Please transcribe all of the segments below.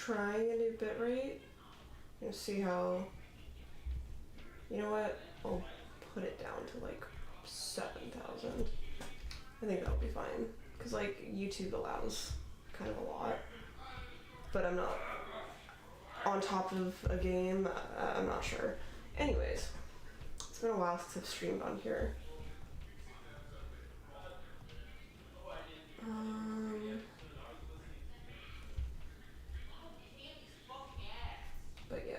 trying a new bitrate and see how, you know what, I'll put it down to like 7,000. I think that'll be fine, because like YouTube allows kind of a lot, but I'm not on top of a game. I'm not sure. Anyways, it's been a while since I've streamed on here. But yeah.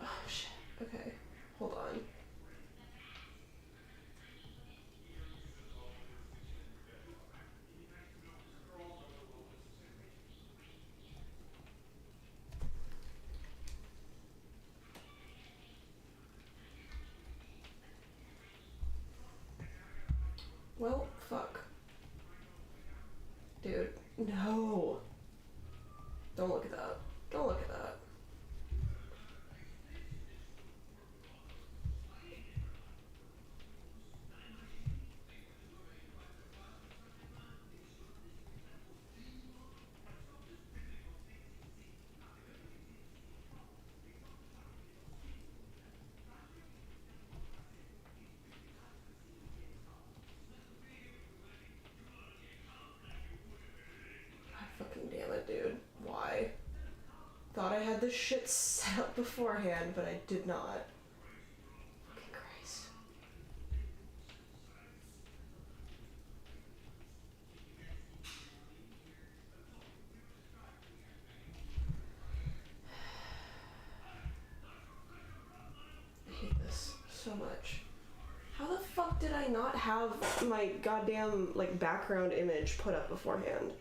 Oh shit. Okay. Hold on. Well, fuck. Dude, no. Don't look at that. Don't look at that. God fucking damn it, dude. Why? Thought I had this shit set up beforehand, but I did not. Fucking Christ. I hate this so much. How the fuck did I not have my goddamn, like, background image put up beforehand?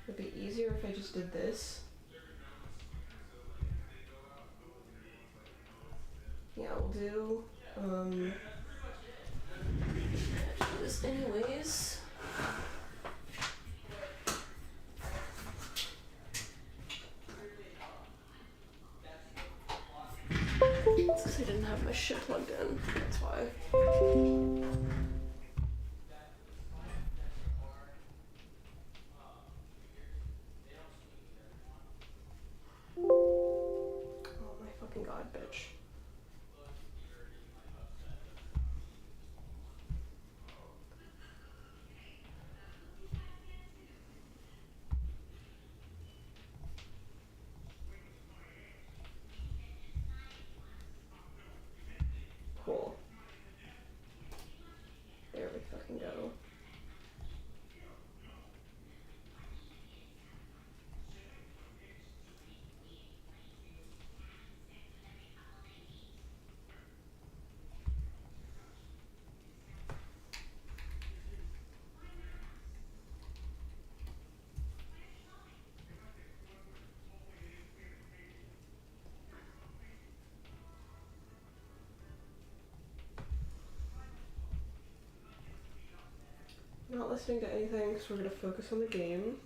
It'd be easier if I just did this. Yeah, we'll do this anyways. It's because I didn't have my shit plugged in, that's why. Oh my fucking god, bitch. Cool. There we fucking go. Not listening to anything, so we're gonna focus on the game.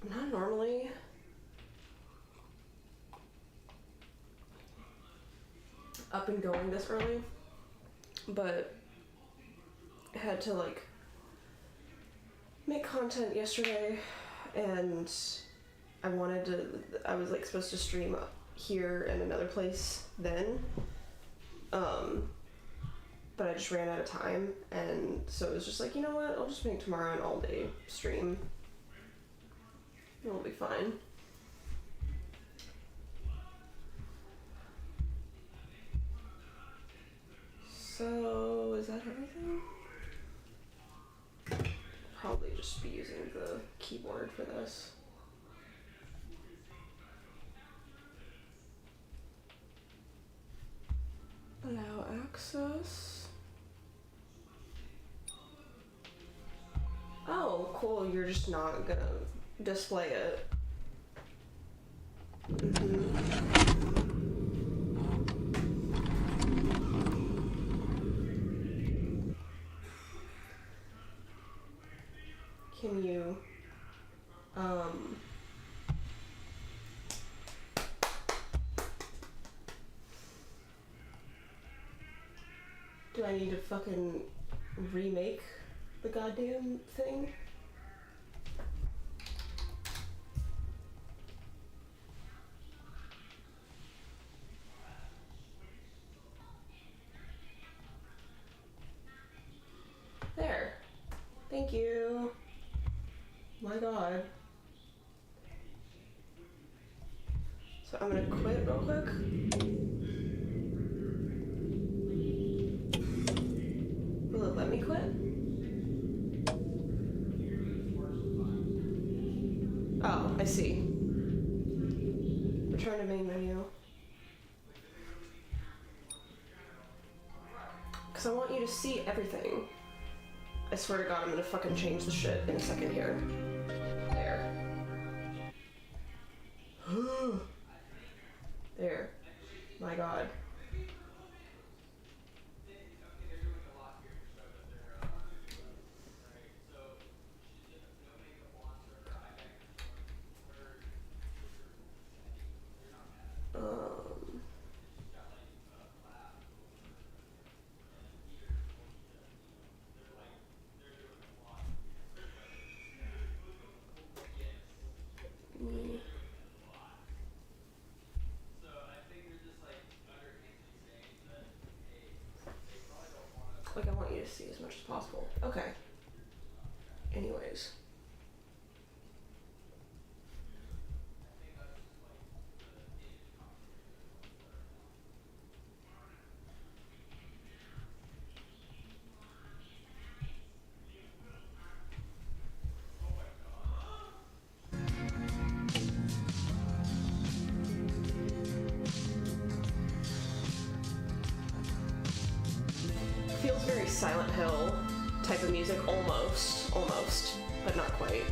I'm not normally up and going this early, but I had to like make content yesterday, and I was like supposed to stream up here and another place then, but I just ran out of time, and so it was just like, you know what, I'll just make tomorrow an all day stream. It'll be fine. So, is that everything? Probably just be using the keyboard for this. Allow access. Oh, cool. You're just not gonna display it. Can you, do I need to fucking remake the goddamn thing? There. Thank you. My god. So I'm gonna quit real quick. Will it let me quit? Oh, I see. Return to main menu. Because I want you to see everything. I swear to God, I'm gonna fucking change the shit in a second here. There. There. My God. Like, I want you to see as much as possible. Okay. Anyways. Feels very Silent Hill type of music, almost, but not quite.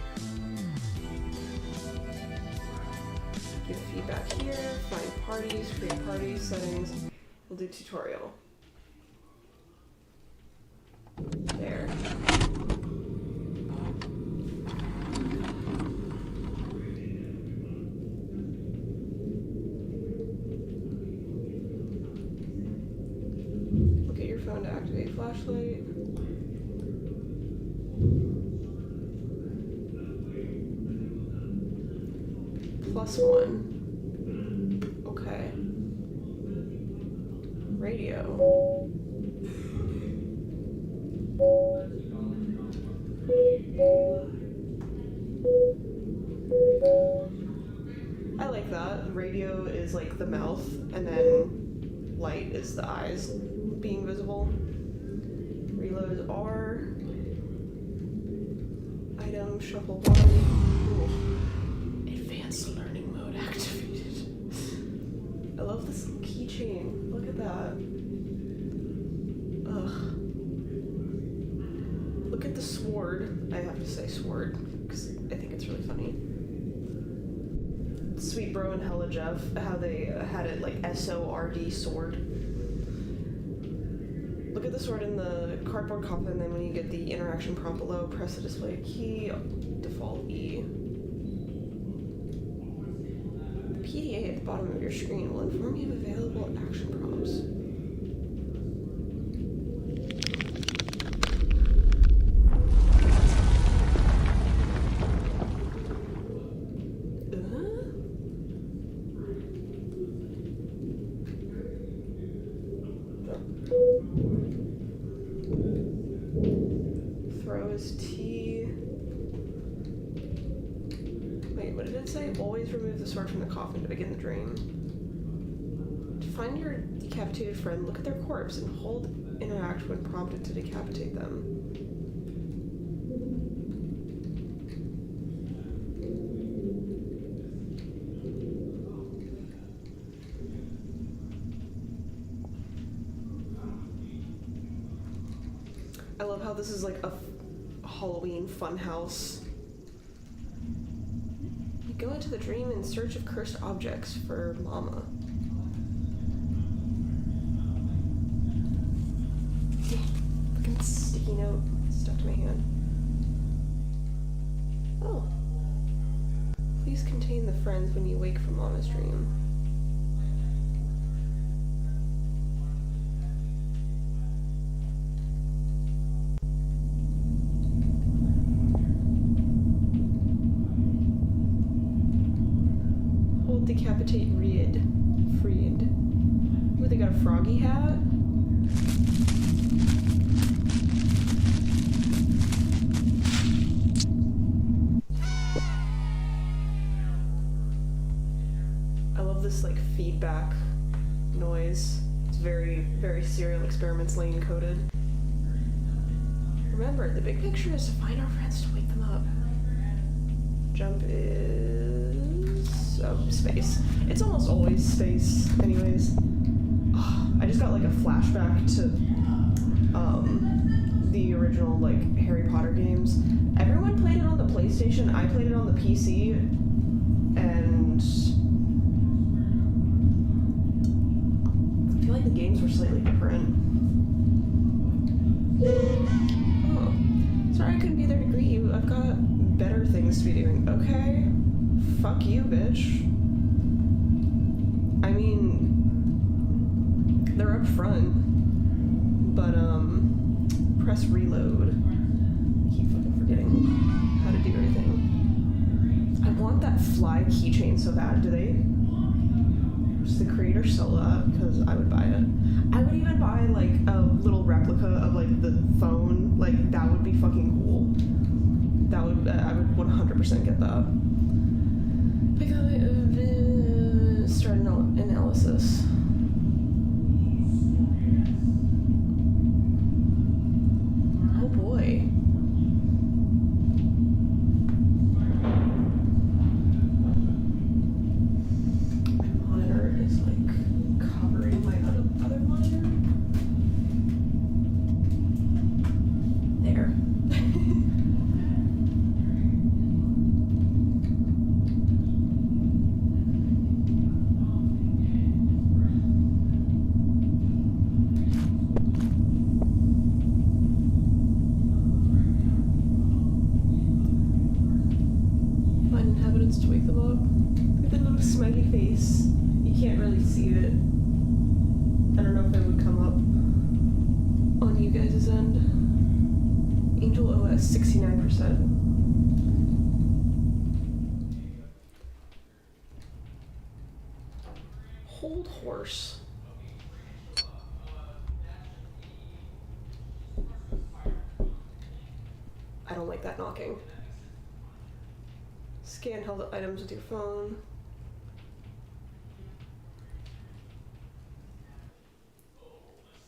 Give feedback here, find parties, create parties, settings. We'll do tutorial. There. Look at your phone to activate flashlight. +1. Okay. Radio. I like that. Radio is like the mouth, and then light is the eyes being visible. Reload is R. Item, shuffle body. Ooh. Advanced learning mode activated. I love this keychain. Look at that. Ugh. Look at the sword. I have to say sword, because I think it's really funny. Sweet Bro and Hella Jeff, how they had it like SORD sword. Look at the sword in the cardboard coffin, and then when you get the interaction prompt below, press the display key, default E. The PDA at the bottom of your screen will inform you of available action prompts. Throw is T. Wait, what did it say? Always remove the sword from the coffin to begin the dream. To find your decapitated friend, look at their corpse and hold interact when prompted to decapitate them. how this is like a Halloween funhouse. You go into the dream in search of cursed objects for Mama. Fucking sticky note stuck to my hand. Oh. Please contain the friends when you wake from Mama's dream. Hold decapitate Freed. Ooh, they got a froggy hat. This like feedback noise. It's very, very Serial Experiments Lane coded. Remember, the big picture is to find our friends to wake them up. Jump is space. It's almost always space, anyways. Oh, I just got like a flashback to the original like Harry Potter games. Everyone played it on the PlayStation. I played it on the PC, and I feel like the games were slightly different. Oh. Sorry I couldn't be there to greet you. I've got better things to be doing. Okay. Fuck you, bitch. I mean, they're up front, but, press reload. I keep fucking forgetting how to do everything. I want that fly keychain so bad. Does the creator sell that? Because I would buy it. I would even buy like a little replica of like the phone. Like that would be fucking cool. That would I would 100% get that. Pick up start analysis. Oh boy. Is like covering my other monitor. There. Find inhabitants to wake them up. Look at that little smiley face. You can't really see it. I don't know if it would come up on you guys' end. Angel OS 69%. Hold horse. I don't like that knocking. Scan held items with your phone.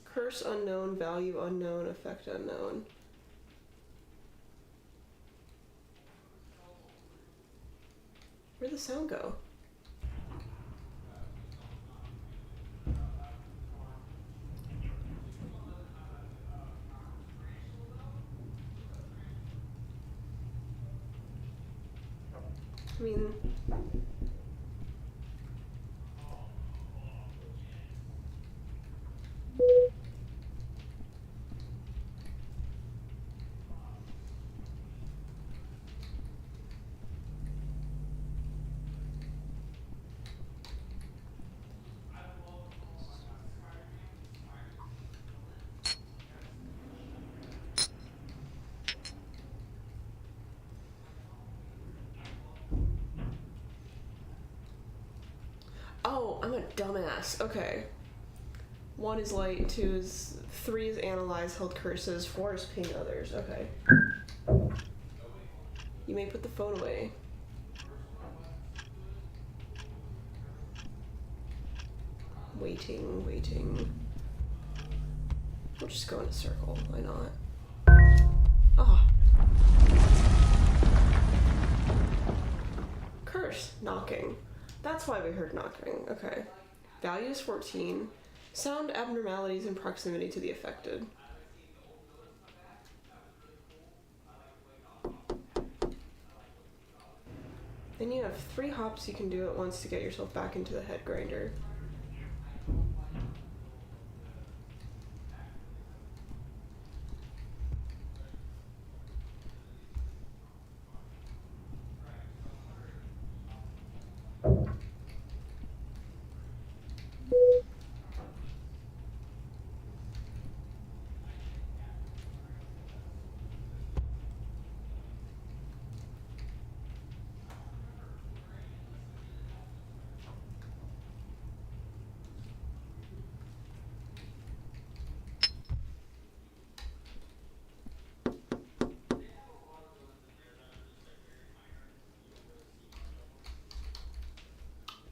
Curse unknown, value unknown, effect unknown. Where'd the sound go? I mean... Oh, I'm a dumbass. Okay. 1 is light, 2 is... 3 is analyze, held curses, 4 is ping others. Okay. You may put the phone away. Waiting. We'll just go in a circle. Why not? Ah. Curse. Knocking. That's why we heard knocking. Okay. Value is 14. Sound abnormalities in proximity to the affected. Then you have 3 hops you can do at once to get yourself back into the head grinder.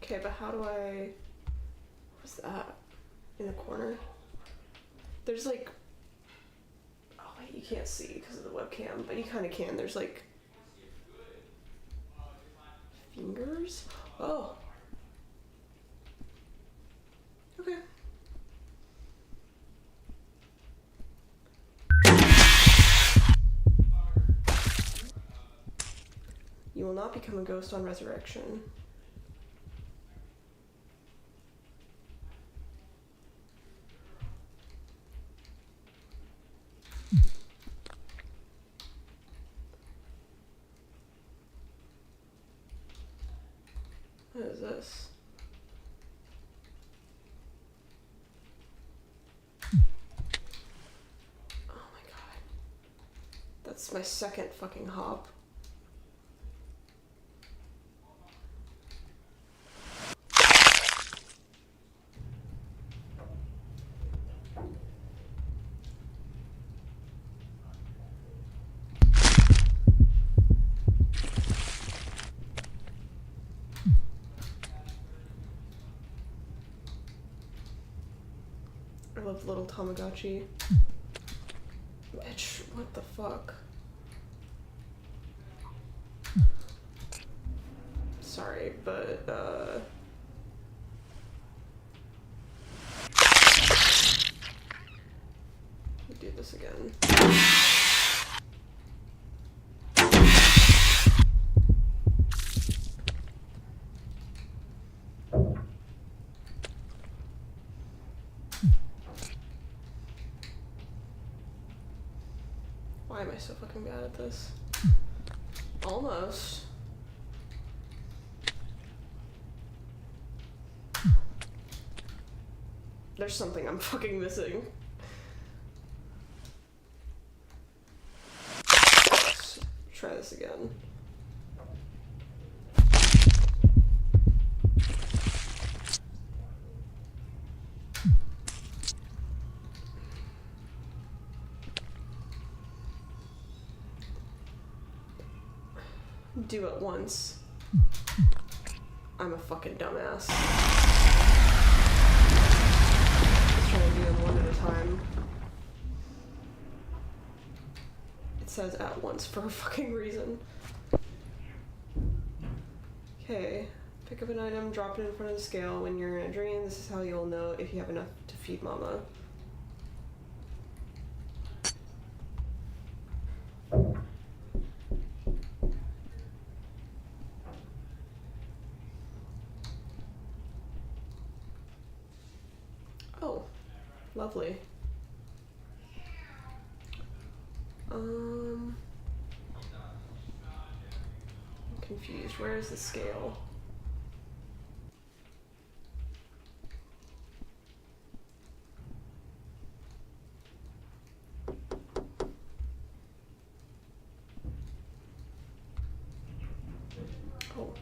Okay, but how do I... What's that? In the corner? There's like... Oh wait, you can't see because of the webcam, but you kind of can. There's like... Fingers? Oh! Okay. You will not become a ghost on resurrection. What is this? Oh my god. That's my second fucking hop. I love little Tamagotchi. Bitch, what the fuck? Sorry, but, let me do this again. Why am I so fucking bad at this? Almost. There's something I'm fucking missing. Let's try this again. Do it once. I'm a fucking dumbass. Just trying to do them one at a time. It says at once for a fucking reason. Okay. Pick up an item, drop it in front of the scale. When you're in a dream, this is how you'll know if you have enough to feed mama. Lovely. I'm confused. Where is the scale? Oh.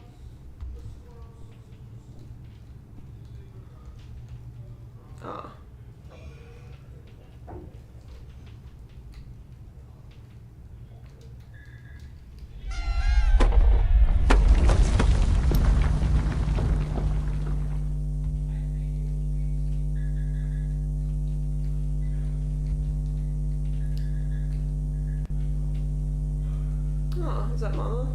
Ah. Is that mama?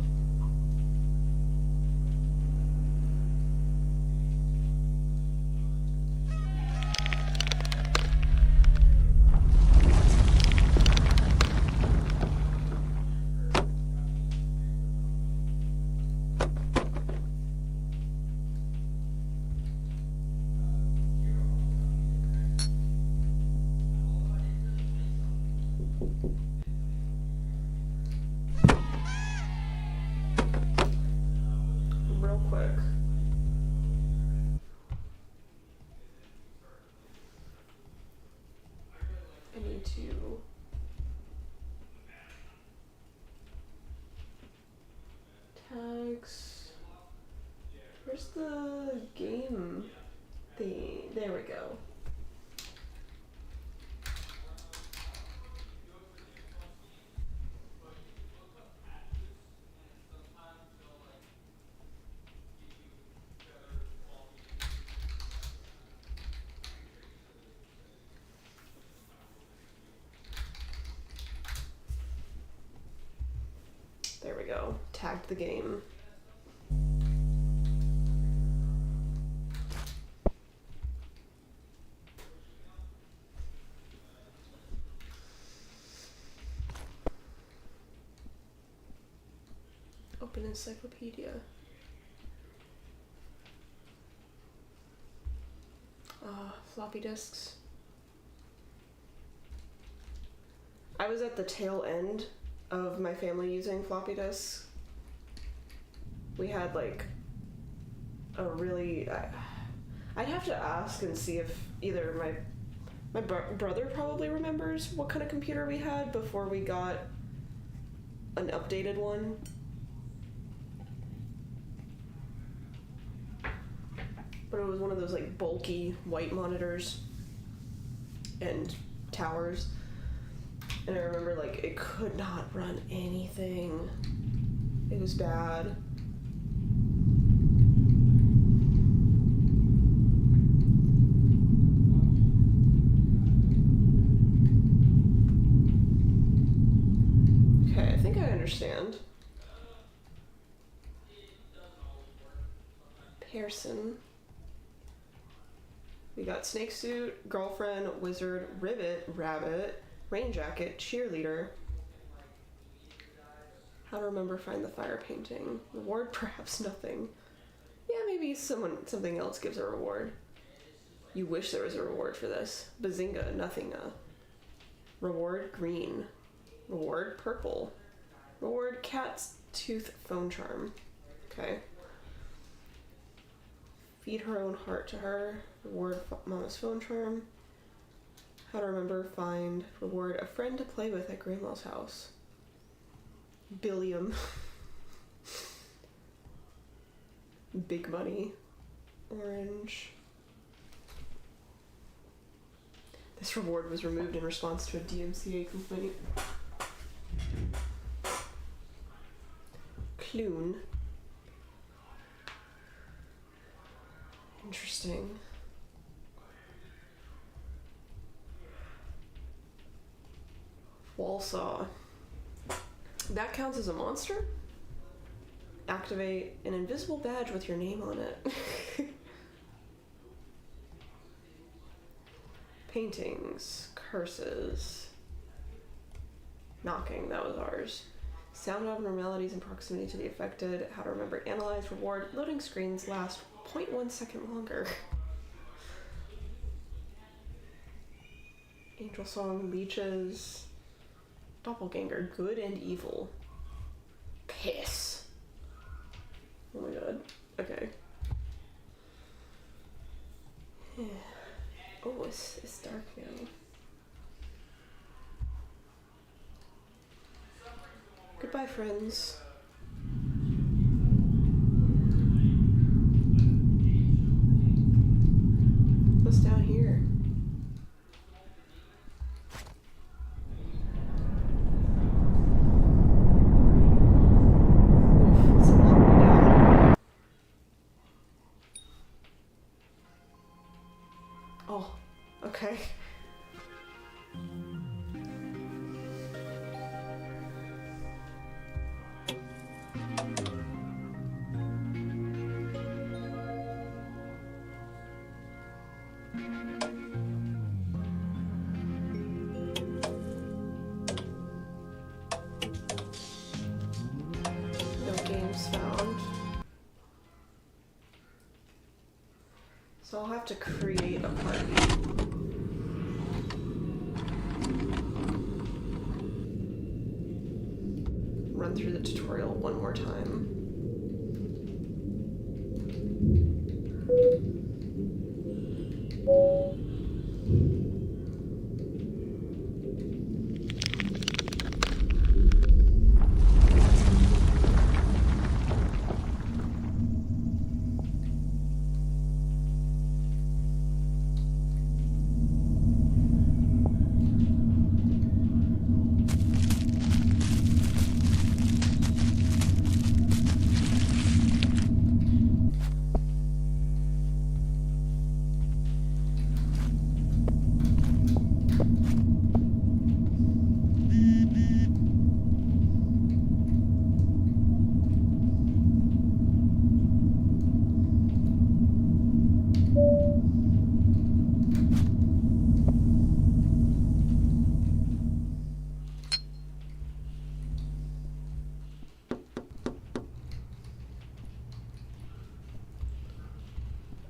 real quick. I need to tags. Where's the game thing? There we go. There we go. Tagged the game. Open encyclopedia. Floppy disks. I was at the tail end of my family using floppy disks. We had like a really... I'd have to ask and see if either my brother probably remembers what kind of computer we had before we got an updated one. But it was one of those like bulky white monitors and towers. And I remember like it could not run anything. It was bad. Okay, I think I understand. Pearson. We got snake suit, girlfriend, wizard, rivet, rabbit, rain jacket, cheerleader. How to remember, find the fire painting. Reward, perhaps nothing. Yeah, maybe something else gives a reward. You wish there was a reward for this. Bazinga, nothing. Reward, green. Reward, purple. Reward, cat's tooth phone charm. Okay. Feed her own heart to her. Reward, mama's phone charm. How to remember, find, reward, a friend to play with at grandma's house. Billiam. Big money. Orange. This reward was removed in response to a DMCA complaint. Clune. Interesting. Wall saw. That counts as a monster? Activate an invisible badge with your name on it. Paintings. Curses. Knocking, that was ours. Sound abnormalities in proximity to the affected. How to remember, analyze, reward. Loading screens last 0.1 second longer. Angel song, leeches. Doppelganger, good and evil. Piss. Oh my god. Okay. Oh, it's dark now. Goodbye, friends. What's down here? Oof, it's a long way down. Oh, okay. Found. So I'll have to create a party. Run through the tutorial one more time.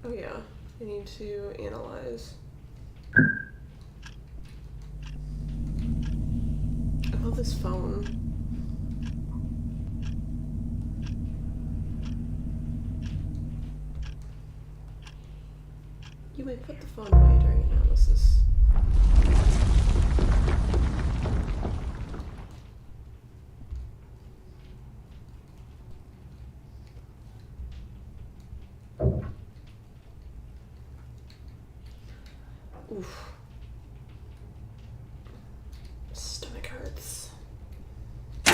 Oh yeah, I need to analyze. I love this phone. You may put the phone away during analysis. Oof. Stomach hurts. The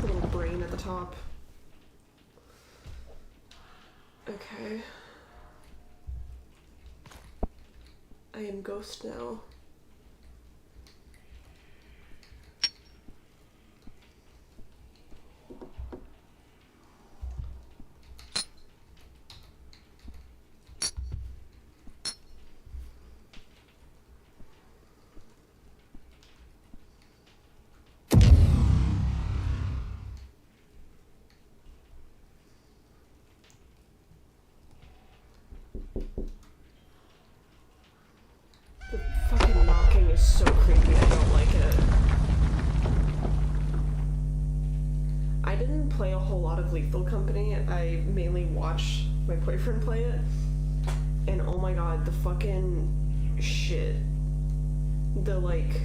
little brain at the top. Okay. I am ghost now. The fucking knocking is so creepy, I don't like it. I didn't play a whole lot of Lethal Company, I mainly watched my boyfriend play it. And oh my god, the fucking shit. The like...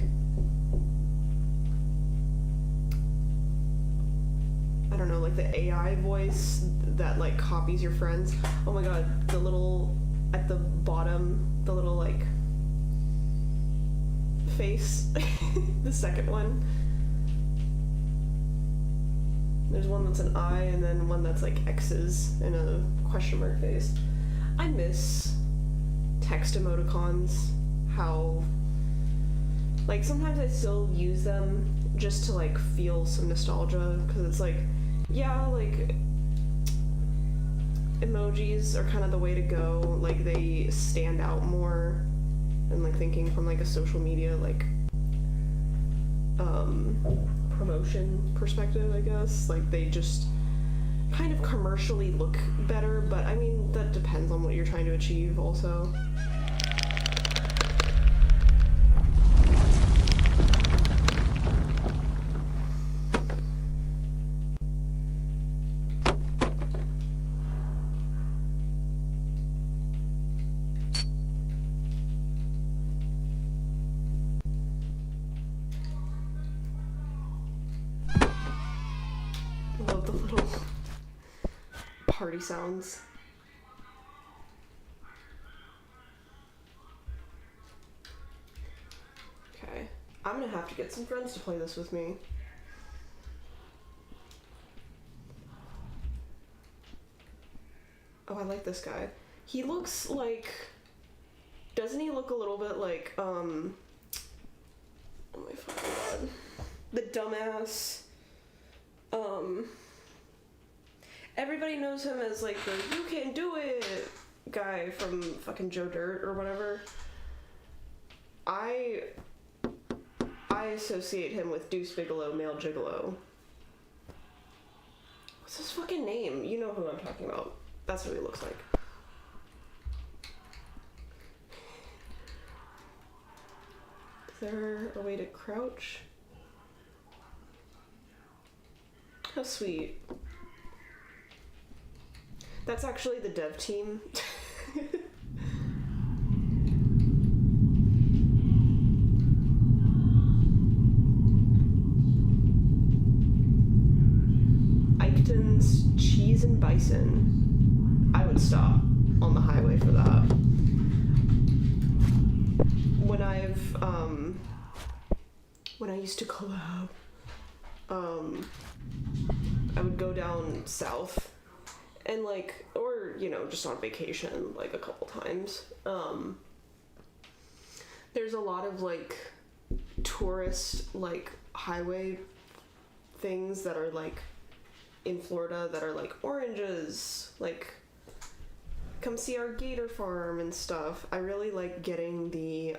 I don't know, like the AI voice that like copies your friends. Oh my god, the little... at the bottom, the little like... face. The second one. There's one that's an eye and then one that's like X's and a question mark face. I miss text emoticons. How like sometimes I still use them just to like feel some nostalgia because it's like yeah, like emojis are kind of the way to go. Like they stand out more and like thinking from like a social media like promotion perspective, I guess. Like they just kind of commercially look better, but I mean that depends on what you're trying to achieve also. Love the little party sounds. Okay, I'm gonna have to get some friends to play this with me. Oh, I like this guy. He looks like... Doesn't he look a little bit like, oh my fucking god. The dumbass... everybody knows him as like the "you can do it" guy from fucking Joe Dirt or whatever. I associate him with Deuce Bigelow, male gigolo. What's his fucking name? You know who I'm talking about. That's what he looks like. Is there a way to crouch? How sweet. That's actually the dev team. Eichton's Cheese and Bison. I would stop on the highway for that. When I used to collab, I would go down south and like, or you know, just on vacation like a couple times. There's a lot of like tourist like highway things that are like in Florida that are like oranges, like come see our gator farm and stuff. I really like getting the,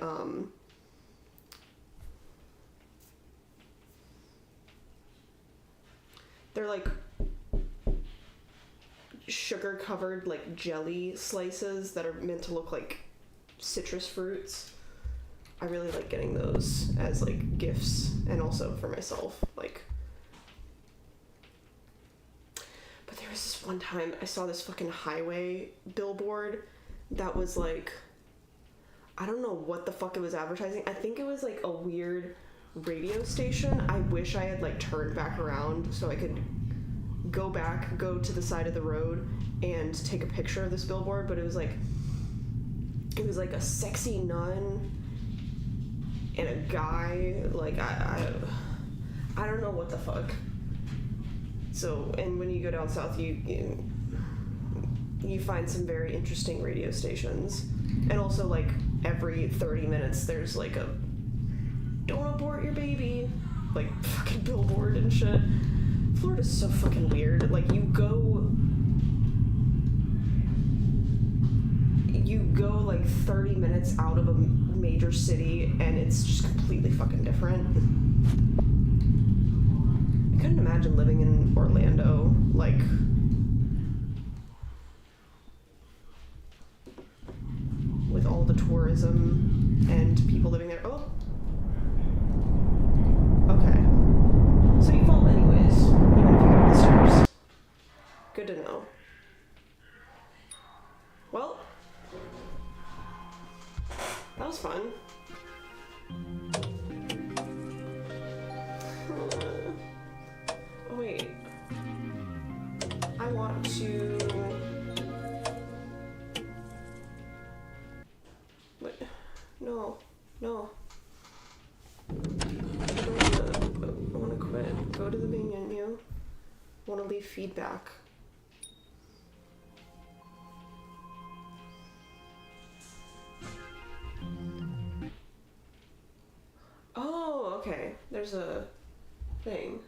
they're like sugar covered like jelly slices that are meant to look like citrus fruits. I really like getting those as like gifts and also for myself, like. But there was this one time I saw this fucking highway billboard that was like, I don't know what the fuck it was advertising. I think it was like a weird radio station. I wish I had like turned back around so I could go to the side of the road and take a picture of this billboard, but it was like a sexy nun and a guy, like I don't know what the fuck. So, and when you go down south, you find some very interesting radio stations, and also like every 30 minutes there's like a "don't abort your baby" like fucking billboard and shit. Florida's so fucking weird. Like you go like 30 minutes out of a major city and it's just completely fucking different. I couldn't imagine living in Orlando, like with all the tourism and people living there. Oh. Okay. So you fall anyways, even if you go up the stairs. Good to know. Well, that was fun. Oh wait. I want to... What? No. I want to quit. Go to the main menu. Want to leave feedback. Oh, okay. There's a thing.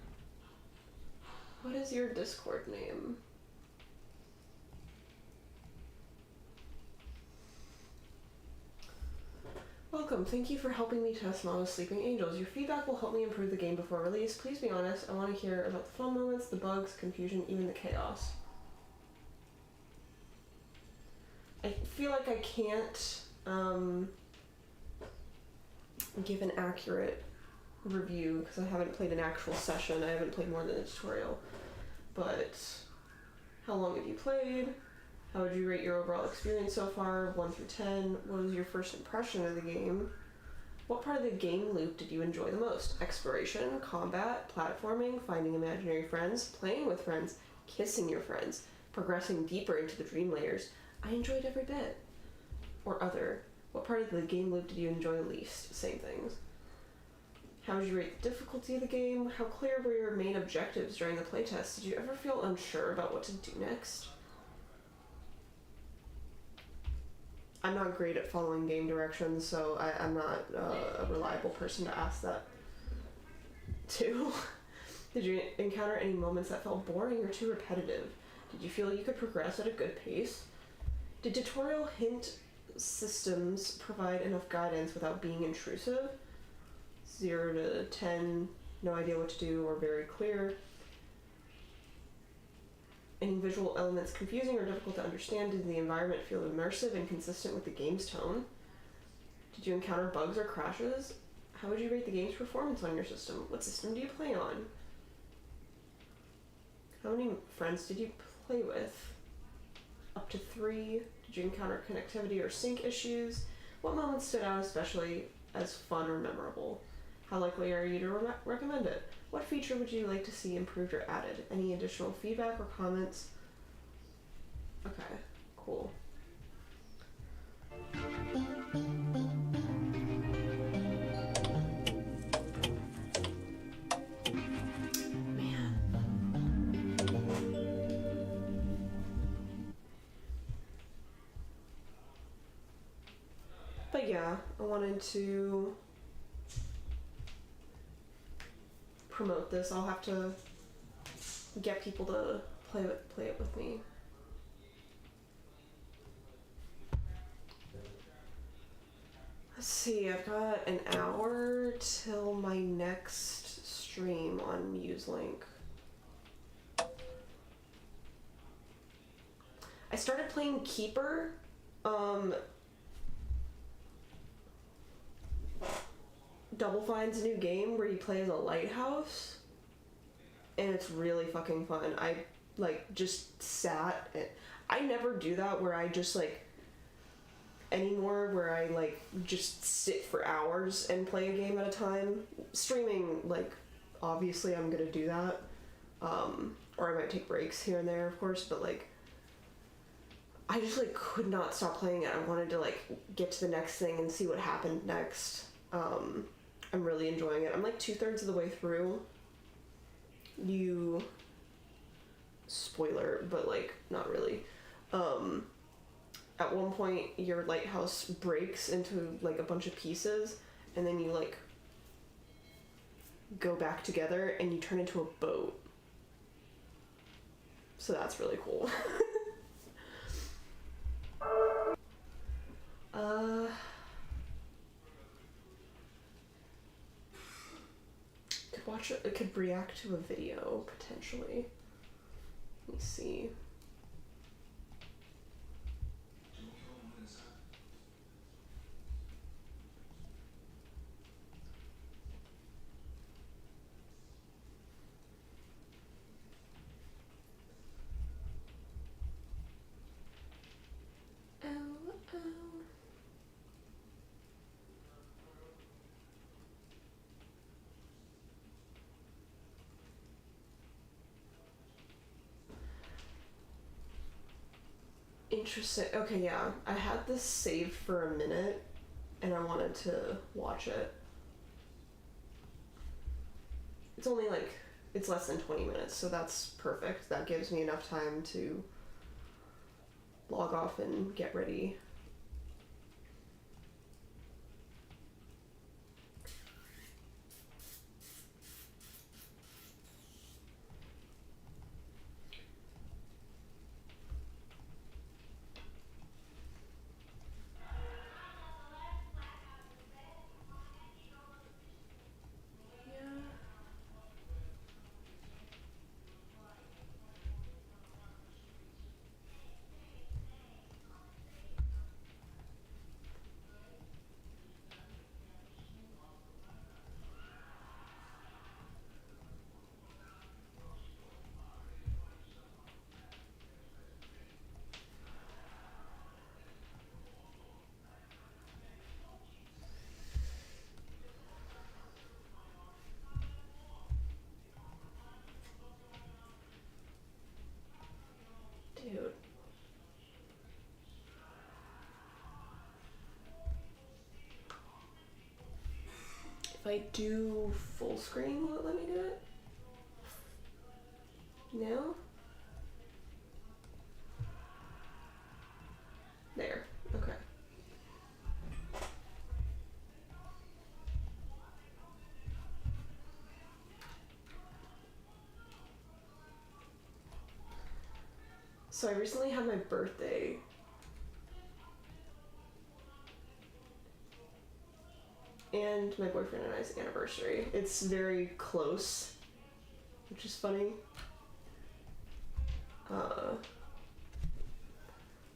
What is your Discord name? Welcome. Thank you for helping me test Mama's Sleeping Angels. Your feedback will help me improve the game before release. Please be honest. I want to hear about the fun moments, the bugs, confusion, even the chaos. I feel like I can't give an accurate review because I haven't played an actual session. I haven't played more than a tutorial. But how long have you played? How would you rate your overall experience so far, 1 through 10? What was your first impression of the game? What part of the game loop did you enjoy the most? Exploration, combat, platforming, finding imaginary friends, playing with friends, kissing your friends, progressing deeper into the dream layers. I enjoyed every bit. Or other. What part of the game loop did you enjoy least? Same things. How would you rate the difficulty of the game? How clear were your main objectives during the playtest? Did you ever feel unsure about what to do next? I'm not great at following game directions, so I'm not a reliable person to ask that to. Did you encounter any moments that felt boring or too repetitive? Did you feel you could progress at a good pace? Did tutorial hint systems provide enough guidance without being intrusive? 0 to 10, no idea what to do or very clear. Any visual elements confusing or difficult to understand? Did the environment feel immersive and consistent with the game's tone? Did you encounter bugs or crashes? How would you rate the game's performance on your system? What system do you play on? How many friends did you play with? Up to 3? Did you encounter connectivity or sync issues? What moments stood out especially as fun or memorable? How likely are you to recommend it? What feature would you like to see improved or added? Any additional feedback or comments? Okay, cool. Man. But yeah, I wanted to promote this. I'll have to get people to play it with me. Let's see, I've got an hour till my next stream on MuseLink. I started playing Keeper. Double Fine's new game where you play as a lighthouse. And it's really fucking fun. I, like, just sat and... I never do that where I just, like... anymore, where I, like, just sit for hours and play a game at a time. Streaming, like, obviously I'm gonna do that. Or I might take breaks here and there, of course, but, like... I just, like, could not stop playing it. I wanted to, like, get to the next thing and see what happened next. I'm really enjoying it. I'm, like, 2/3 of the way through. Spoiler, but, like, not really. At one point, your lighthouse breaks into, like, a bunch of pieces, and then you, like, go back together, and you turn into a boat. So that's really cool. Could react to a video, potentially. Let me see. Interesting. Okay, yeah. I had this saved for a minute, and I wanted to watch it. It's only like, it's less than 20 minutes, so that's perfect. That gives me enough time to log off and get ready. Dude. If I do full screen, will it let me do it? No? There. Okay. So I recently had my birthday. And my boyfriend and I's anniversary. It's very close, which is funny. A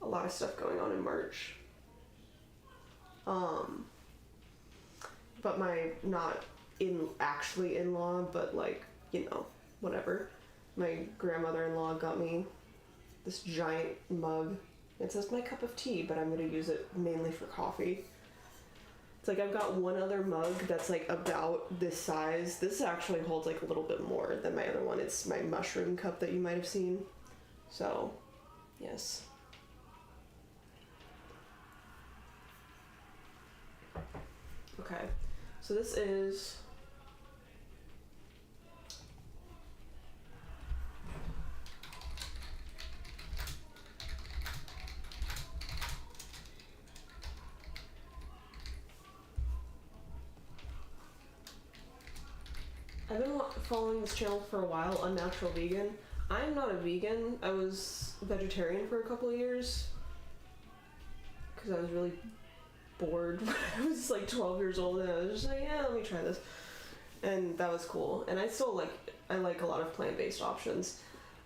lot of stuff going on in March. But my, not actually in-law, but like, you know, whatever. My grandmother-in-law got me this giant mug. It says my cup of tea, but I'm gonna use it mainly for coffee. It's like I've got one other mug that's like about this size. This actually holds like a little bit more than my other one. It's my mushroom cup that you might have seen. So, yes. Okay, so this is I've been following this channel for a while, Unnatural Vegan. I'm not a vegan. I was vegetarian for a couple of years because I was really bored when I was like 12 years old, and I was just like, yeah, let me try this. And that was cool. And I still I like a lot of plant-based options.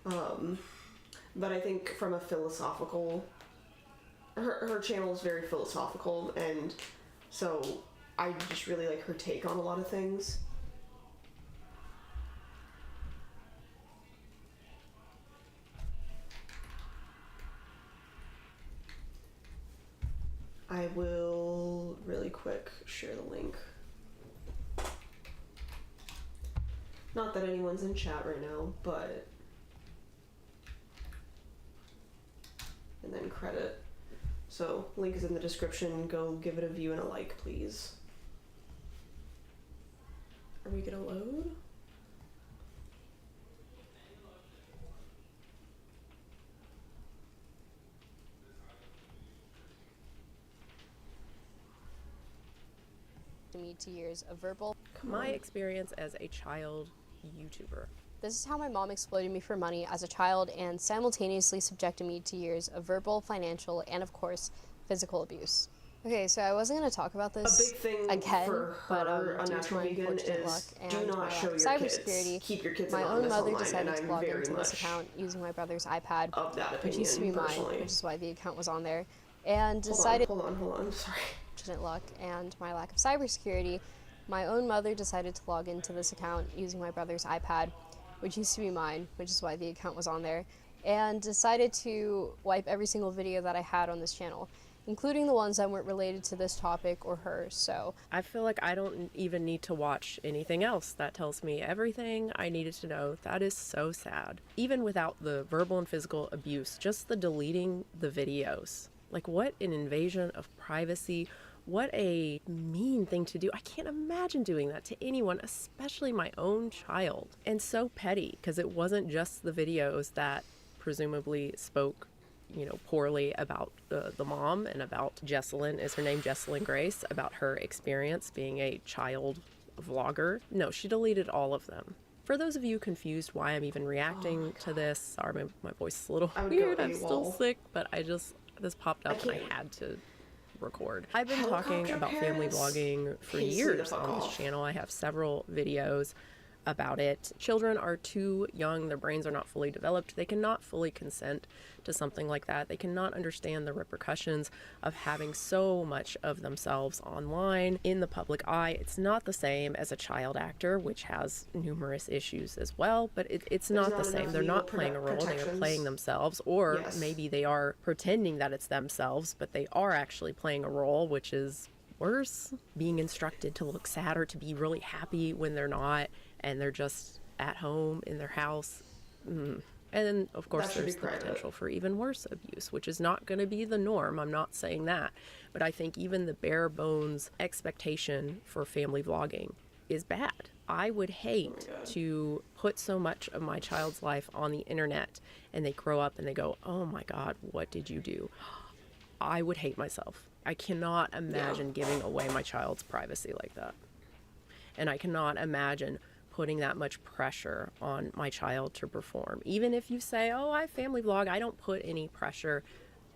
But I think from a philosophical, her channel is very philosophical, and so I just really like her take on a lot of things. I will really quick share the link. Not that anyone's in chat right now, but... And then credit. So, link is in the description. Go give it a view and a like, please. Are we gonna load? Me to years of verbal. My experience as a child YouTuber. This is how my mom exploited me for money as a child and simultaneously subjected me to years of verbal, financial, and of course, physical abuse. Okay, so I wasn't going to talk about this a big thing again, for but a due to natural my vegan unfortunate luck is and do my not show lack of your kids. cybersecurity, Keep your kids my own anonymous mother online, decided and to I'm log very into this much account using my brother's iPad, of that opinion, which used to be personally. mine, which is why the account was on there, and decided... Hold on, sorry. Unfortunate luck and my lack of cybersecurity, my own mother decided to log into this account using my brother's iPad, which used to be mine, which is why the account was on there, and decided to wipe every single video that I had on this channel, including the ones that weren't related to this topic or hers. So I feel like I don't even need to watch anything else. That tells me everything I needed to know. That is so sad. Even without the verbal and physical abuse, just the deleting the videos. Like, what an invasion of privacy. What a mean thing to do. I can't imagine doing that to anyone, especially my own child. And so petty, because it wasn't just the videos that presumably spoke, you know, poorly about the mom and about Jessalyn, is her name Jessalyn Grace, about her experience being a child vlogger. No, she deleted all of them. For those of you confused why I'm even reacting to this, sorry, my voice is a little weird, I'm still sick, but this popped up and I had to record. I've been talking about family vlogging for years on this channel. I have several videos about it. Children are too young, their brains are not fully developed, they cannot fully consent to something like that. They cannot understand the repercussions of having so much of themselves online in the public eye. It's not the same as a child actor, which has numerous issues as well, but it's not the same. They're not playing a role, they are playing themselves, or maybe they are pretending that it's themselves, but they are actually playing a role, which is worse. Being instructed to look sad or to be really happy when they're not, and they're just at home in their house. And then, of course, there's the potential for even worse abuse, which is not going to be the norm. I'm not saying that. But I think even the bare bones expectation for family vlogging is bad. I would hate to put so much of my child's life on the internet and they grow up and they go, oh my God, what did you do? I would hate myself. I cannot imagine giving away my child's privacy like that. And I cannot imagine putting that much pressure on my child to perform. Even if you say, oh, I family vlog, I don't put any pressure.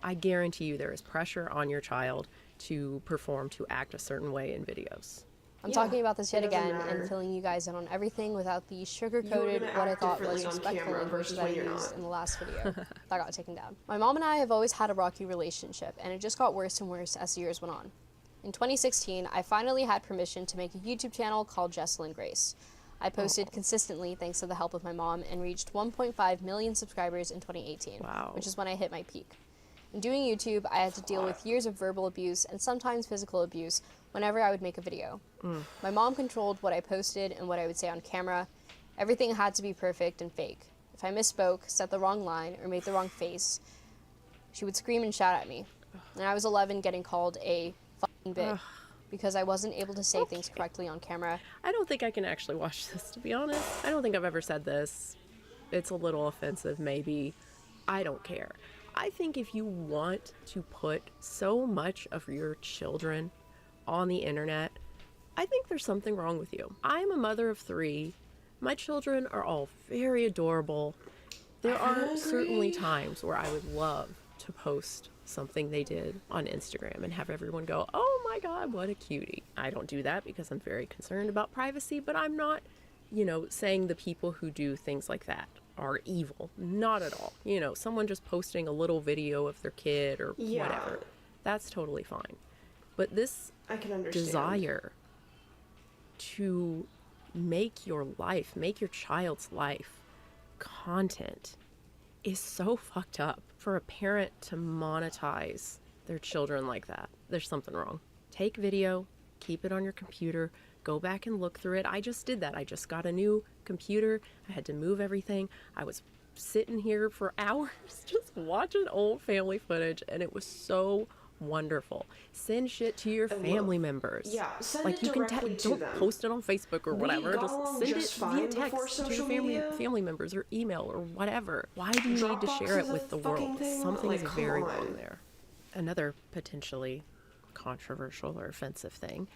I guarantee you there is pressure on your child to perform, to act a certain way in videos. I'm talking about this yet again and filling you guys in on everything without the sugar-coated, what I thought was respectful language that I used in the last video that got taken down. My mom and I have always had a rocky relationship, and it just got worse and worse as the years went on. In 2016, I finally had permission to make a YouTube channel called Jessalyn Grace. I posted consistently thanks to the help of my mom and reached 1.5 million subscribers in 2018, which is when I hit my peak. In doing YouTube, I had to deal with years of verbal abuse and sometimes physical abuse whenever I would make a video. My mom controlled what I posted and what I would say on camera. Everything had to be perfect and fake. If I misspoke, said the wrong line, or made the wrong face, she would scream and shout at me. And I was 11 getting called a fucking bitch because I wasn't able to say things correctly on camera. I don't think I can actually watch this, to be honest. I don't think I've ever said this. It's a little offensive, maybe. I don't care. I think if you want to put so much of your children on the internet, I think there's something wrong with you. I'm a mother of 3. My children are all very adorable. There are certainly times where I would love to post something they did on Instagram and have everyone go, oh my God, what a cutie. I don't do that because I'm very concerned about privacy, but I'm not, saying the people who do things like that are evil. Not at all. Someone just posting a little video of their kid or whatever. That's totally fine. But this I can understand. Desire to make your child's life content is so fucked up. For a parent to monetize their children like that, there's something wrong. Take video, keep it on your computer, go back and look through it. I just did that. I just got a new computer. I had to move everything. I was sitting here for hours just watching old family footage, and it was so wonderful. Send shit to your family members. Yeah, send like it directly to don't them. Post it on Facebook or whatever. Just send it via text to your family members or email or whatever. Why do you need to share it with the world? Something is very wrong there. Another potentially controversial or offensive thing,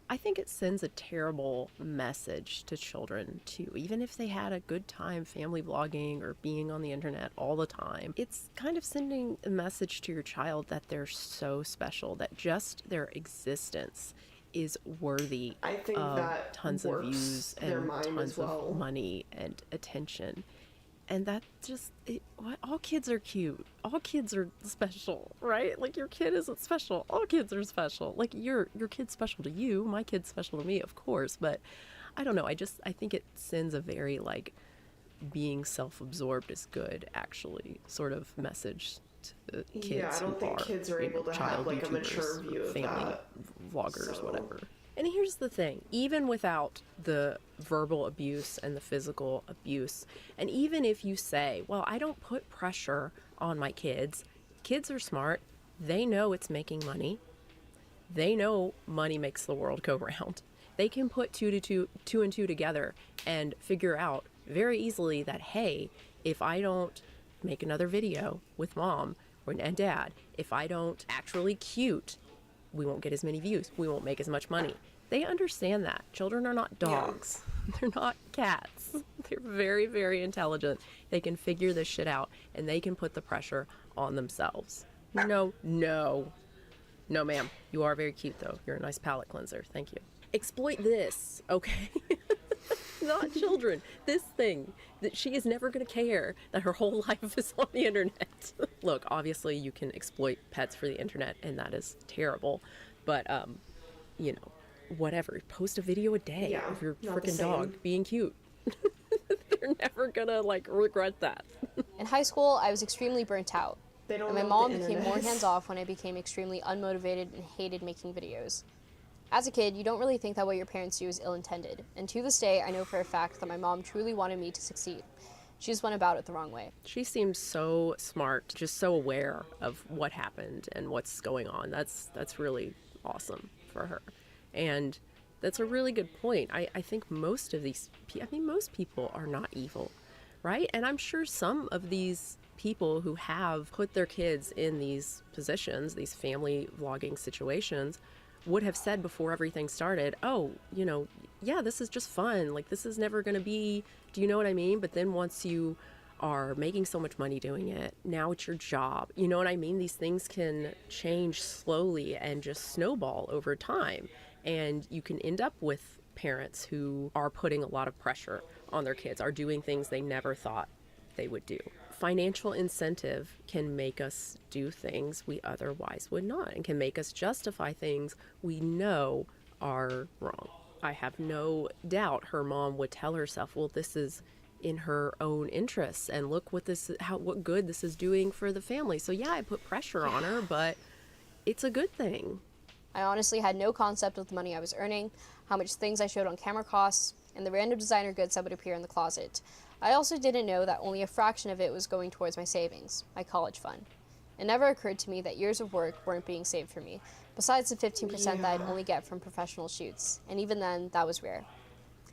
I think it sends a terrible message to children too. Even if they had a good time family vlogging or being on the internet all the time, it's kind of sending a message to your child that they're so special, that just their existence is worthy of tons of views and tons of money and attention. And that just, all kids are cute. All kids are special, right? Like, your kid isn't special. All kids are special. Like, your kid's special to you. My kid's special to me, of course. But I don't know. I think it sends a very, like, being self-absorbed is good, actually, sort of message to kids. Yeah, I don't think kids are able to have, like, a mature view of family that. vloggers, whatever. And here's the thing, even without the verbal abuse and the physical abuse, and even if you say, well, I don't put pressure on my kids are smart. They know it's making money. They know money makes the world go round. They can put two and two together and figure out very easily that, hey, if I don't make another video with mom and dad, if I don't actually cute, we won't get as many views. We won't make as much money. They understand that. Children are not dogs. Yeah. They're not cats. They're very, very intelligent. They can figure this shit out, and they can put the pressure on themselves. No, ma'am. You are very cute, though. You're a nice palate cleanser. Thank you. Exploit this, okay? Not children. This thing that she is never going to care that her whole life is on the internet. Look, obviously you can exploit pets for the internet, and that is terrible. But, whatever. Post a video a day of your freaking dog being cute. They're never going to, regret that. In high school, I was extremely burnt out. And my mom became more hands-off when I became extremely unmotivated and hated making videos. As a kid, you don't really think that what your parents do is ill-intended, and to this day, I know for a fact that my mom truly wanted me to succeed. She just went about it the wrong way. She seems so smart, just so aware of what happened and what's going on. That's really awesome for her. And that's a really good point. I think most people are not evil, right? And I'm sure some of these people who have put their kids in these positions, these family vlogging situations, would have said before everything started, oh, this is just fun. Like, this is never going to be, do you know what I mean? But then once you are making so much money doing it, now it's your job. You know what I mean? These things can change slowly and just snowball over time. And you can end up with parents who are putting a lot of pressure on their kids, are doing things they never thought they would do. Financial incentive can make us do things we otherwise would not, and can make us justify things we know are wrong. I have no doubt her mom would tell herself, well, this is in her own interests, and look what good this is doing for the family. So yeah, I put pressure on her, but it's a good thing. I honestly had no concept of the money I was earning, how much things I showed on camera costs, and the random designer goods that would appear in the closet. I also didn't know that only a fraction of it was going towards my savings, my college fund. It never occurred to me that years of work weren't being saved for me, besides the 15% that I'd only get from professional shoots, and even then, that was rare.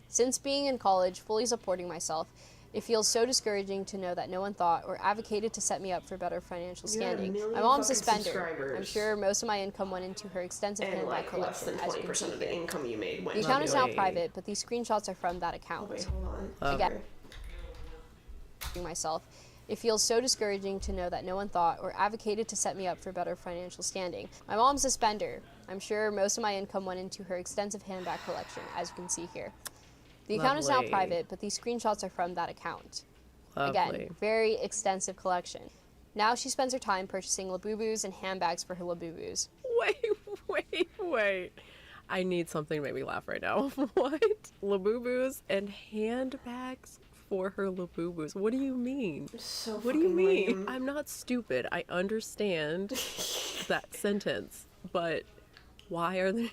Since being in college, fully supporting myself, it feels so discouraging to know that no one thought or advocated to set me up for better financial standing. My mom's a spender. I'm sure most of my income went into her extensive handbag collection, as you can see. The income you made went. The account is now private, but these screenshots are from that account. Wait, hold on. Again, myself. It feels so discouraging to know that no one thought or advocated to set me up for better financial standing. My mom's a spender. I'm sure most of my income went into her extensive handbag collection, as you can see here. The account is now private, but these screenshots are from that account. Again, very extensive collection. Now she spends her time purchasing Labubus and handbags for her Labubus. Wait. I need something to make me laugh right now. What? Labubus and handbags for her Labubus? What do you mean? So what do you mean? Lame. I'm not stupid. I understand that sentence, but why are there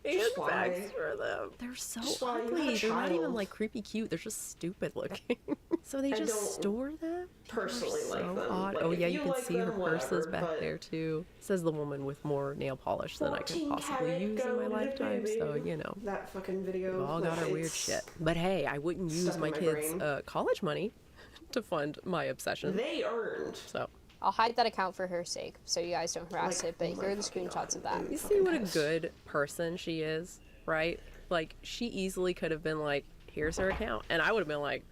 handbags for them? They're so ugly. They're not even like creepy cute. They're just stupid looking. So they just store them? Personally like them. Odd. Like, oh yeah, you can like see her purses back there too. Says the woman with more nail polish than I could possibly use in my lifetime. So you know, that fucking video. We've all got our weird shit. But hey, I wouldn't use my kids' college money to fund my obsession. They earned. So. I'll hide that account for her sake, so you guys don't harass it, but here are the screenshots of that. You see what a good person she is, right? Like, she easily could have been like, here's her account. And I would have been like,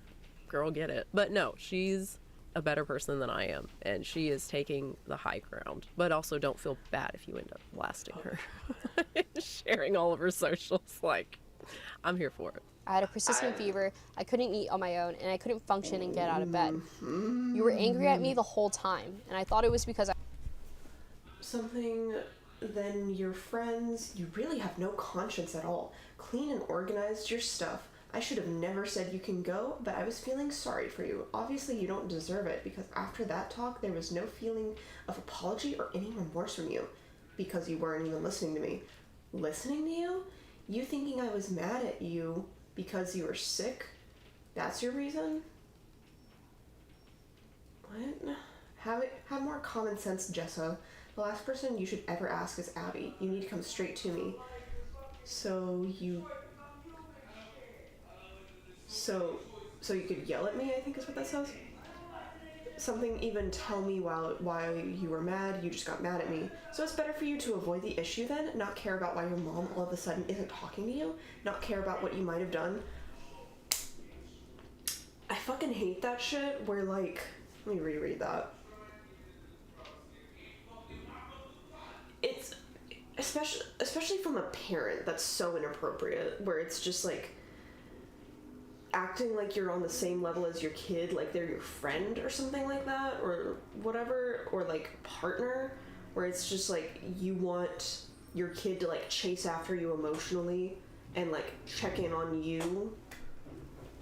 girl, get it. But no, she's a better person than I am. And she is taking the high ground. But also don't feel bad if you end up blasting her. Sharing all of her socials. Like, I'm here for it. I had a persistent fever, I couldn't eat on my own, and I couldn't function and get out of bed. You were angry at me the whole time, and I thought it was because Something, then your friends, you really have no conscience at all. Clean and organized your stuff. I should have never said you can go, but I was feeling sorry for you. Obviously you don't deserve it, because after that talk, there was no feeling of apology or any remorse from you, because you weren't even listening to me. Listening to you? You thinking I was mad at you because you were sick? That's your reason? What? Have more common sense, Jessa. The last person you should ever ask is Abby. You need to come straight to me. So you could yell at me, I think is what that says. Something even tell me why you were mad, you just got mad at me. So it's better for you to avoid the issue then, not care about why your mom all of a sudden isn't talking to you, not care about what you might have done. I fucking hate that shit where like, let me reread that. It's, especially from a parent, that's so inappropriate, where it's just like, acting like you're on the same level as your kid, like they're your friend or something like that, or whatever, or like partner, where it's just like you want your kid to like chase after you emotionally and like check in on you,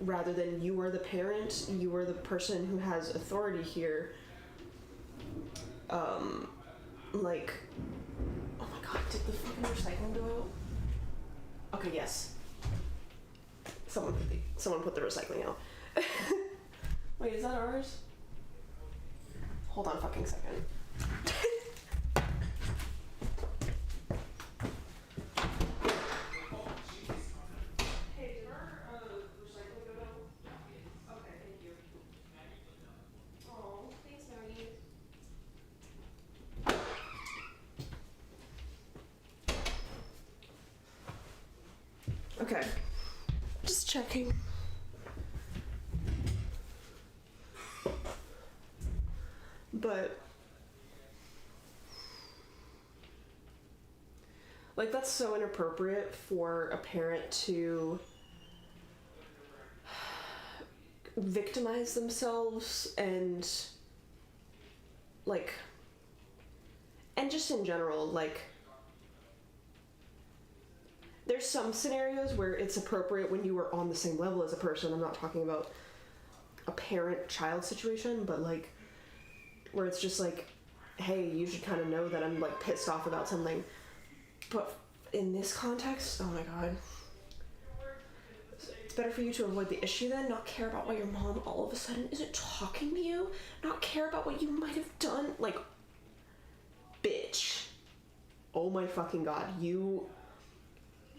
rather than you are the parent, you are the person who has authority here. Like, oh my god, did the fucking recycling go out? Okay, yes. Someone put the recycling out. Wait, is that ours? Hold on a fucking second. Hey, did our recycling go out? Okay, thank you. Oh, thanks, Maggie. Okay. Just checking. But like that's so inappropriate for a parent to victimize themselves and like, and just in general, like there's some scenarios where it's appropriate when you are on the same level as a person. I'm not talking about a parent-child situation, but like where it's just like, hey, you should kind of know that I'm like pissed off about something. But in this context, oh my god. It's better for you to avoid the issue then, not care about why your mom all of a sudden isn't talking to you, not care about what you might have done. Like, bitch. Oh my fucking god,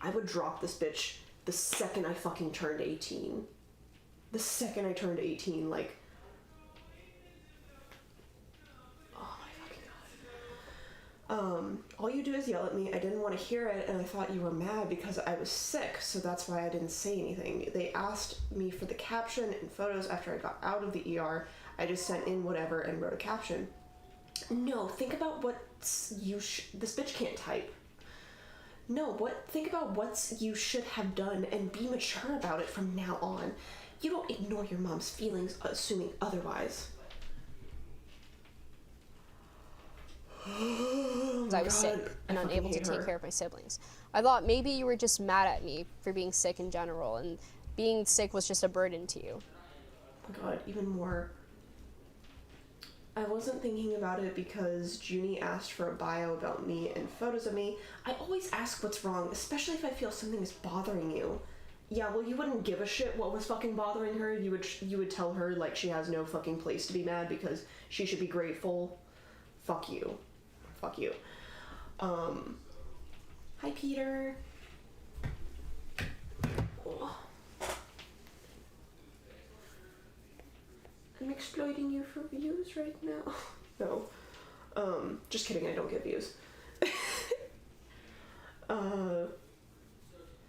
I would drop this bitch the second I fucking turned 18. The second I turned 18, like... Oh my fucking god. All you do is yell at me. I didn't want to hear it, and I thought you were mad because I was sick, so that's why I didn't say anything. They asked me for the caption and photos after I got out of the ER. I just sent in whatever and wrote a caption. No, think about what this bitch can't type. No, think about what you should have done and be mature about it from now on. You don't ignore your mom's feelings, assuming otherwise. I was sick and unable to take care of my siblings. I thought maybe you were just mad at me for being sick in general, and being sick was just a burden to you. Oh my god, even more. I wasn't thinking about it because Junie asked for a bio about me and photos of me. I always ask what's wrong, especially if I feel something is bothering you. Yeah, well, you wouldn't give a shit what was fucking bothering her. You would tell her, like, she has no fucking place to be mad because she should be grateful. Fuck you. Fuck you. Hi, Peter. Oh. I'm exploiting you for views right now. No. Just kidding, I don't get views.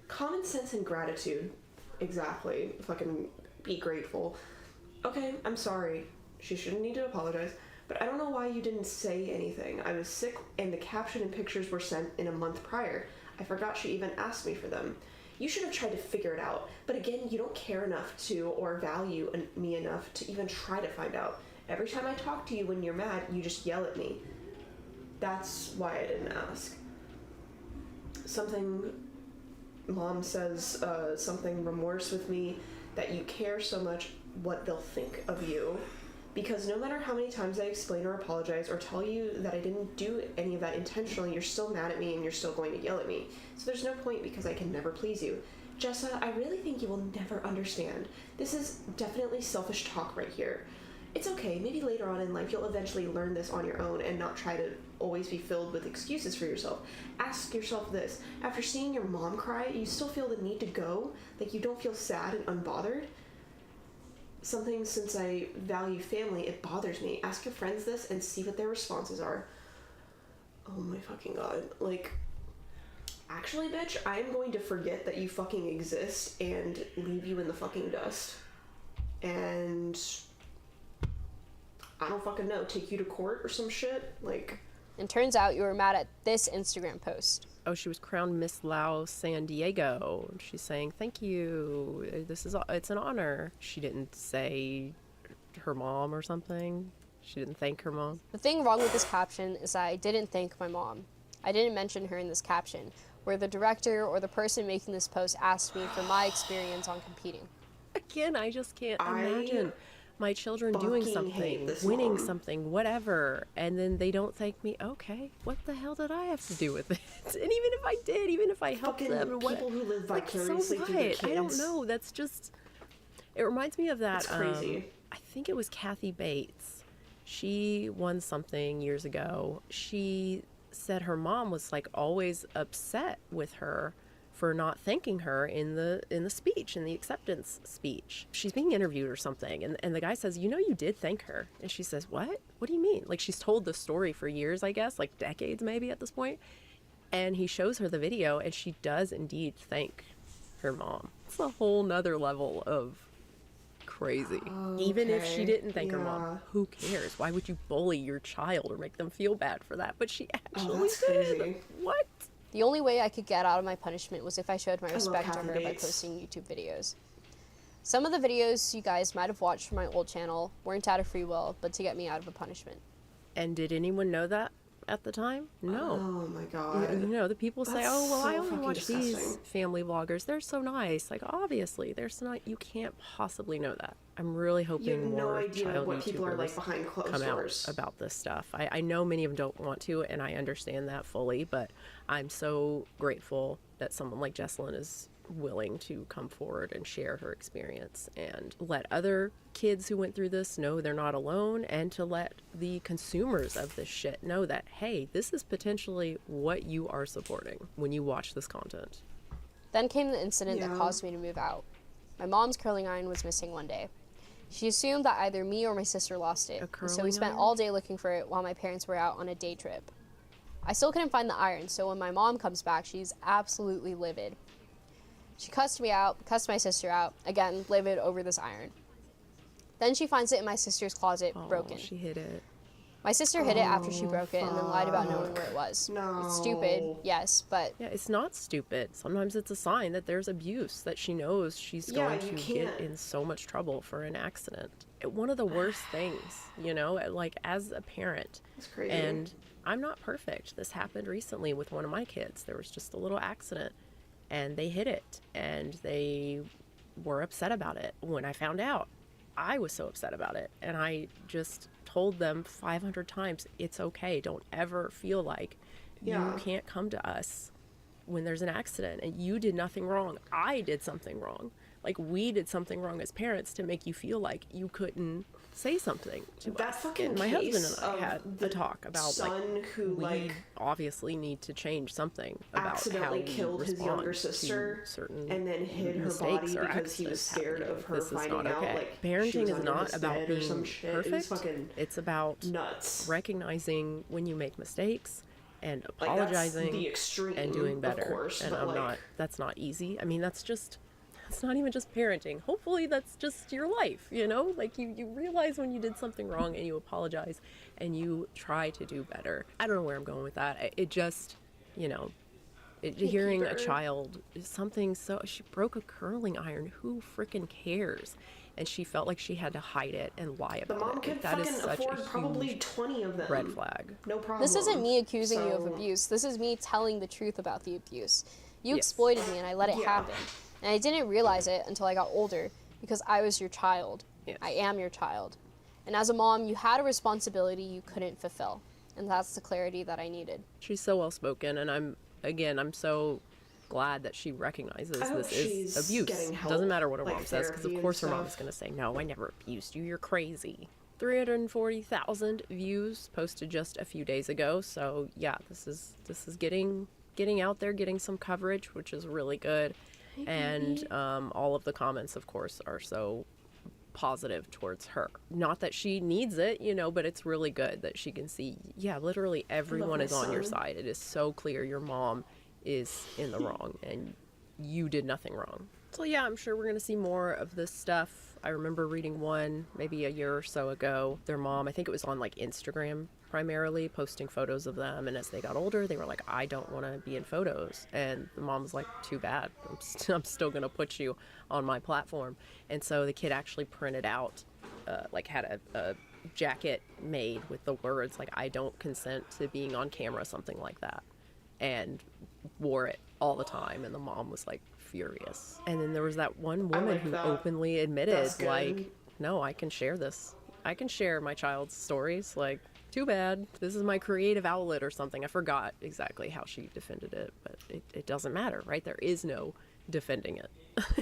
Common sense and gratitude. Exactly. Fucking be grateful. Okay, I'm sorry. She shouldn't need to apologize. But I don't know why you didn't say anything. I was sick and the caption and pictures were sent in a month prior. I forgot she even asked me for them. You should have tried to figure it out. But again, you don't care enough to or value me enough to even try to find out. Every time I talk to you when you're mad, you just yell at me. That's why I didn't ask. Mom says something remorse with me, that you care so much what they'll think of you. Because no matter how many times I explain or apologize or tell you that I didn't do any of that intentionally, you're still mad at me and you're still going to yell at me. So there's no point because I can never please you. Jessa, I really think you will never understand. This is definitely selfish talk right here. It's okay, maybe later on in life you'll eventually learn this on your own and not try to always be filled with excuses for yourself. Ask yourself this, after seeing your mom cry, you still feel the need to go? Like you don't feel sad and unbothered? Something, since I value family, it bothers me. Ask your friends this and see what their responses are. Oh my fucking god. Like, actually, bitch, I am going to forget that you fucking exist and leave you in the fucking dust. And I don't fucking know, take you to court or some shit? Like... And turns out you were mad at this Instagram post. Oh, she was crowned Miss Lao San Diego. She's saying, thank you. It's an honor. She didn't say her mom or something. She didn't thank her mom. The thing wrong with this caption is that I didn't thank my mom. I didn't mention her in this caption, where the director or the person making this post asked me for my experience on competing. Again, I just can't imagine my children doing something, winning something, whatever, and then they don't thank me. Okay, what the hell did I have to do with it? And even if I did, even if I helped them, or what? People who live vicariously through their kids. I don't know. That's just. It reminds me of that. It's crazy. I think it was Kathy Bates. She won something years ago. She said her mom was like always upset with her for not thanking her in the speech, in the acceptance speech. She's being interviewed or something, and the guy says, you know, you did thank her. And she says, what do you mean? Like, she's told the story for years, I guess, like decades maybe at this point. And he shows her the video, and she does indeed thank her mom. It's a whole nother level of crazy. Okay. Even if she didn't thank her mom, who cares? Why would you bully your child or make them feel bad for that? But she actually did. Crazy. What? The only way I could get out of my punishment was if I showed my respect to her by posting YouTube videos. Some of the videos you guys might have watched from my old channel weren't out of free will, but to get me out of a punishment. And did anyone know that at the time? No. Oh my god. You know, the people say, oh, well, I only watch these family vloggers. They're so nice. Like, obviously, they're so nice. You can't possibly know that. I'm really hoping more child what people are like YouTubers behind closed come doors out about this stuff. I know many of them don't want to, and I understand that fully, but I'm so grateful that someone like Jessalyn is willing to come forward and share her experience and let other kids who went through this know they're not alone, and to let the consumers of this shit know that, hey, this is potentially what you are supporting when you watch this content. Then came the incident that caused me to move out. My mom's curling iron was missing one day. She assumed that either me or my sister lost it, so we spent all day looking for it while my parents were out on a day trip. I still couldn't find the iron, so when my mom comes back, she's absolutely livid. She cussed me out, cussed my sister out, again, livid over this iron. Then she finds it in my sister's closet, broken. She hid it. My sister hid it after she broke it and then lied about knowing where it was. No. It's stupid, yes, but... Yeah, it's not stupid. Sometimes it's a sign that there's abuse, that she knows she's going to get in so much trouble for an accident. One of the worst things, you know, like as a parent. That's crazy. And I'm not perfect. This happened recently with one of my kids. There was just a little accident and they hid it and they were upset about it. When I found out, I was so upset about it. And I just told them 500 times, it's okay. Don't ever feel like you can't come to us when there's an accident and you did nothing wrong. I did something wrong. Like we did something wrong as parents to make you feel like you couldn't say something to us. And my husband and I had a talk about we obviously need to change something about how we killed his younger sister to certain and then hid her body because he was scared of her finding out. Like, parenting is not about being perfect. It's about recognizing when you make mistakes and apologizing and doing better. And that's not easy. I mean, it's not even just parenting. Hopefully that's just your life, you know? Like you realize when you did something wrong and you apologize and you try to do better. I don't know where I'm going with that. It just, you know, hearing a child, she broke a curling iron. Who freaking cares? And she felt like she had to hide it and lie about it. The mom could fucking afford probably 20 of them. Red flag. No problem. This isn't me accusing you of abuse. This is me telling the truth about the abuse. You exploited me and I let it happen. And I didn't realize it until I got older because I was your child. Yes. I am your child. And as a mom, you had a responsibility you couldn't fulfill. And that's the clarity that I needed. She's so well spoken, and I'm so glad that she recognizes this is abuse. Doesn't matter what her mom says, because of course her mom is going to say, no, I never abused you, you're crazy. 340,000 views posted just a few days ago, so yeah, this is getting out there, getting some coverage, which is really good. And all of the comments, of course, are so positive towards her. Not that she needs it, you know, but it's really good that she can see, yeah, literally everyone is on your side. It is so clear your mom is in the wrong and you did nothing wrong. So yeah, I'm sure we're going to see more of this stuff. I remember reading one maybe a year or so ago. Their mom, I think it was on like Instagram primarily, posting photos of them, and as they got older they were like, I don't want to be in photos, and the mom was like, too bad, I'm still gonna put you on my platform. And so the kid actually printed out had a jacket made with the words like, I don't consent to being on camera, something like that, and wore it all the time, and the mom was like furious. And then there was that one woman who openly admitted, like, no, I can share this, I can share my child's stories, like, too bad, this is my creative outlet or something. I forgot exactly how she defended it, but it doesn't matter, right? There is no defending it.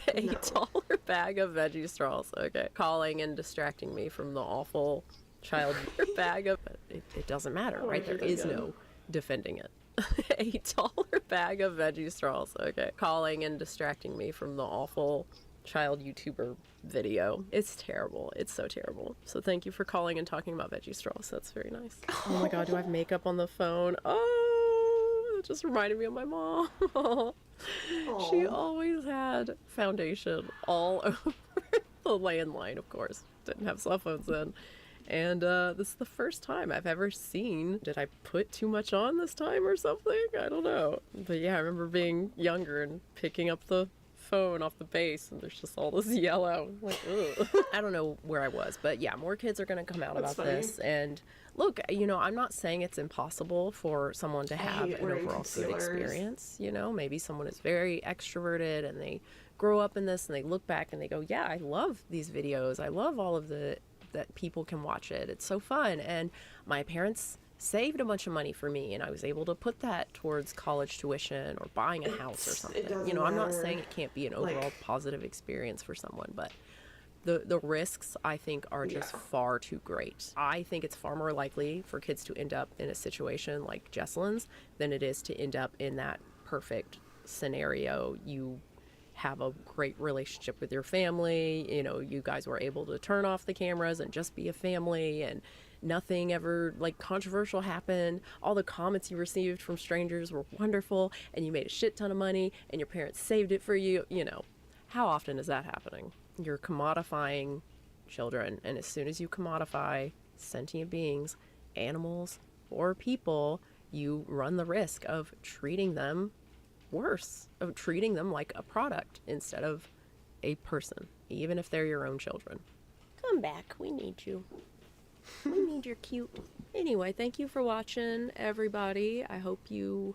$8 bag of veggie straws, okay. Calling and distracting me from the awful child bag of, but it doesn't matter, right? There is no defending it. $8 bag of veggie straws, okay. Calling and distracting me from the awful child YouTuber video. It's terrible. It's so terrible. So thank you for calling and talking about veggie straws. That's very nice. Oh my god, do I have makeup on the phone? Oh, it just reminded me of my mom. She always had foundation all over the landline, of course. Didn't have cell phones then. And this is the first time I've ever seen, did I put too much on this time or something? I don't know. But yeah, I remember being younger and picking up the phone off the base and there's just all this yellow, like, ugh. I don't know where I was, but yeah, more kids are going to come out about this. And look, you know, I'm not saying it's impossible for someone to have an overall good experience. You know, maybe someone is very extroverted and they grow up in this and they look back and they go, yeah, I love these videos, I love all of that people can watch it, it's so fun. And my parents saved a bunch of money for me and I was able to put that towards college tuition or buying a house or something. You know, I'm not saying it can't be an overall positive experience for someone, but the risks, I think, are just far too great. I think it's far more likely for kids to end up in a situation like Jesselyn's than it is to end up in that perfect scenario. You have a great relationship with your family, you know, you guys were able to turn off the cameras and just be a family and nothing ever like controversial happened. All the comments you received from strangers were wonderful, and you made a shit ton of money, and your parents saved it for you. You know, how often is that happening? You're commodifying children, and as soon as you commodify sentient beings, animals or people, you run the risk of treating them worse, of treating them like a product instead of a person, even if they're your own children. Come back, we need you. We need your cute. Anyway, thank you for watching, everybody. I hope you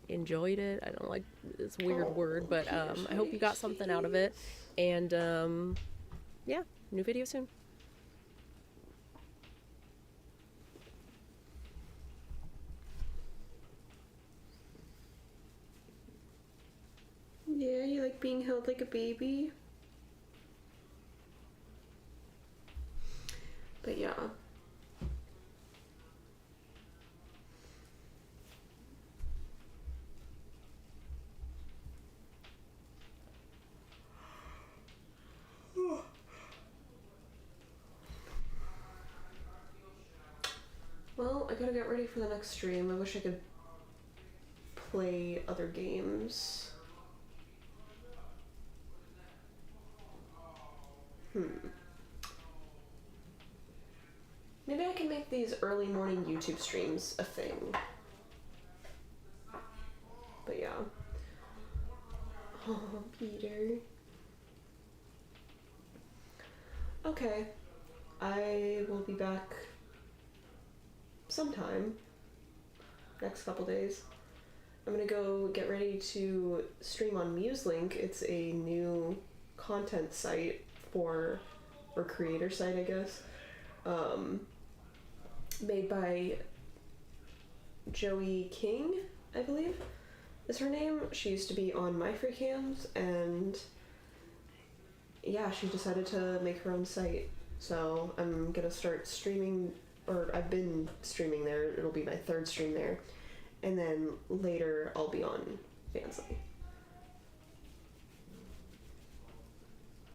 enjoyed it. I don't like this weird word, but I hope you got something out of it. And yeah, new video soon. Yeah, you like being held like a baby? But yeah. Well, I gotta get ready for the next stream. I wish I could play other games. Maybe I can make these early morning YouTube streams a thing. But yeah. Oh, Peter. Okay. I will be back sometime. Next couple days. I'm gonna go get ready to stream on MuseLink. It's a new content site or creator site, I guess. Made by Joey King, I believe is her name. She used to be on My Free Cams, and yeah, she decided to make her own site. So I'm gonna start streaming, or I've been streaming there. It'll be my third stream there, and then later I'll be on Fansly.